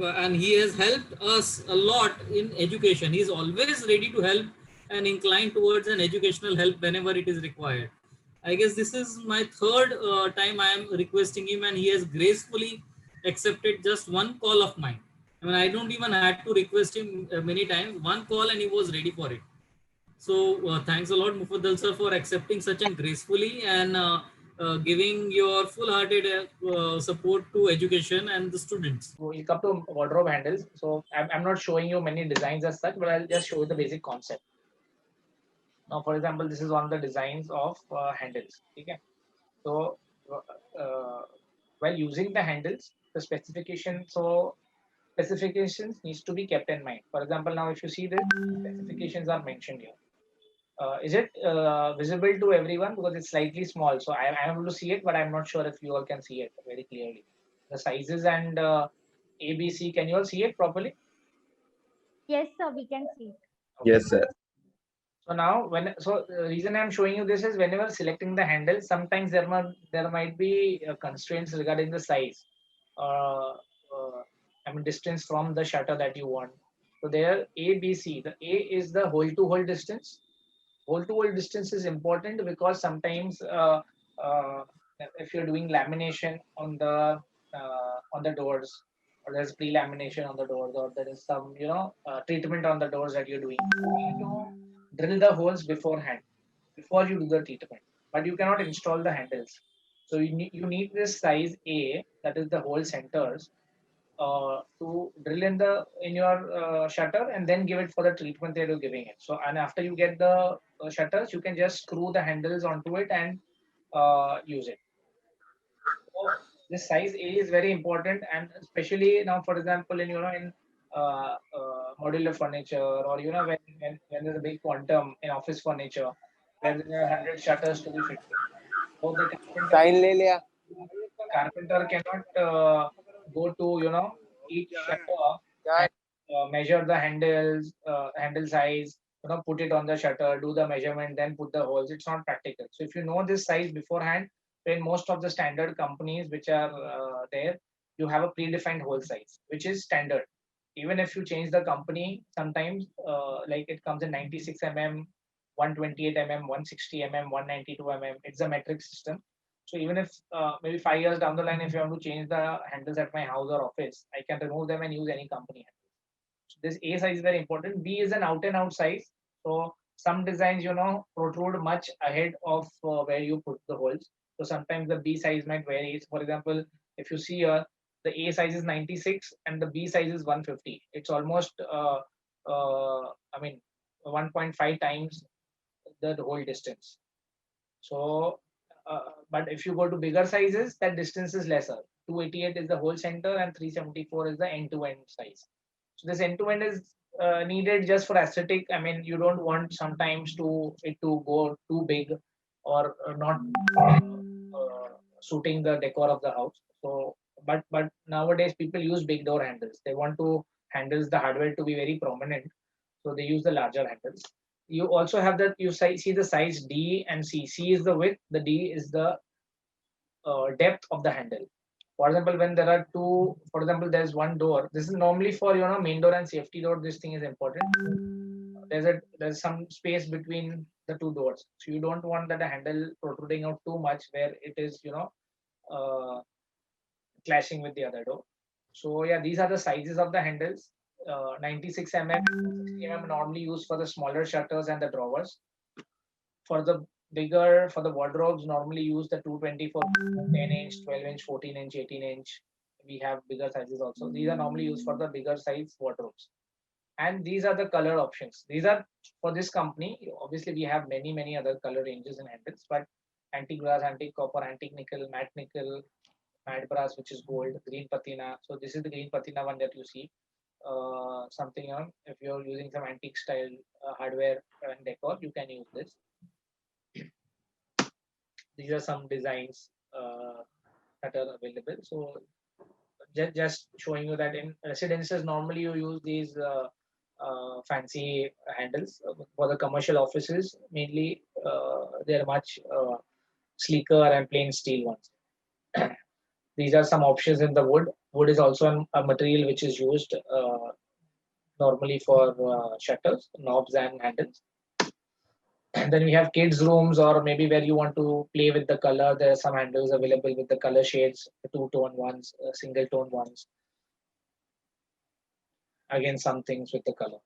and he has helped us a lot in education. He is always ready to help and inclined towards an educational help whenever it is required. I guess this is my third time I am requesting him, and he has gracefully accepted just one call of mine. I mean, I don't even had to request him many times. One call, and he was ready for it. So thanks a lot, Mufaddal sir, for accepting such and gracefully and giving your full-hearted support to education and the students. We'll come to wardrobe handles. So I'm not showing you many designs as such, but I'll just show you the basic concept. Now, for example, this is one of the designs of handles. Okay. So while using the handles, the specifications needs to be kept in mind. For example, now if you see this, specifications are mentioned here. Is it visible to everyone? Because it's slightly small. So I'm able to see it, but I'm not sure if you all can see it very clearly. The sizes and ABC, can you all see it properly? Yes, sir, we can see. Okay. Yes, sir. So now, the reason I'm showing you this is whenever selecting the handle, sometimes there might be constraints regarding the size, uh, I mean distance from the shutter that you want. So there, A, B, C. The A is the hole-to-hole distance. Hole-to-hole distance is important because sometimes uh, if you're doing lamination on the doors, or there's pre-lamination on the doors, or there is some treatment on the doors that you're doing, you need to drill the holes beforehand before you do the treatment. But you cannot install the handles. So you need this size A, that is the hole centers, to drill in your shutter and then give it for the treatment that you're giving it. So and after you get the shutters, you can just screw the handles onto it and use it. So this size A is very important, and especially now, for example, in modular furniture, or when there's a big quantum in office furniture, where there are 100 shutters to be fitted. So the Sign ले लिया. carpenter cannot go to each shutter and measure the handle size, put it on the shutter, do the measurement, then put the holes. It's not practical. So if you know this size beforehand, in most of the standard companies which are there, you have a predefined hole size, which is standard. Even if you change the company, sometimes like it comes in 96 mm, 128 mm, 160 mm, 192 mm. It's a metric system. So even if maybe 5 years down the line, if you want to change the handles at my house or office, I can remove them and use any company handle. So this A size is very important. B is an out and out size. So some designs, protrude much ahead of where you put the holes. So sometimes the B size might vary. For example, if you see here, the A size is 96 and the B size is 150. It's almost, I mean, 1.5 times the whole distance. So, but if you go to bigger sizes, that distance is lesser. 288 is the whole center and 374 is the end-to-end size. So this end-to-end is needed just for aesthetic. I mean, you don't want sometimes it to go too big or not suiting the decor of the house. So, but nowadays people use big door handles. They want to handles the hardware to be very prominent, so they use the larger handles. You also have that see the size D and C. C is the width, the D is the depth of the handle. For example, when there are two, for example, there's one door. This is normally for main door and safety door. This thing is important. There's some space between the two doors, so you don't want that the handle protruding out too much where it is uh, clashing with the other door. So yeah, these are the sizes of the handles. 96 mm, 60 mm normally used for the smaller shutters and the drawers. For the wardrobes, normally use the 224, 10-inch, 12-inch, 14-inch, 18-inch. We have bigger sizes also. These are normally used for the bigger size wardrobes. And these are the color options. These are for this company. Obviously, we have many other color ranges and handles, but antique brass, antique copper, antique nickel, matte brass, which is gold, green patina. So this is the green patina one that you see. Something on if you're using some antique style hardware and decor, you can use this. These are some designs that are available. So just showing you that in residences, normally you use these fancy handles. For the commercial offices, mainly they're much sleeker and plain steel ones. These are some options in the wood. Wood is also a material which is used normally for shutters, knobs, and handles. And then we have kids' rooms, or maybe where you want to play with the color. There are some handles available with the color shades, the two-tone ones, single-tone ones. Again, some things with the color.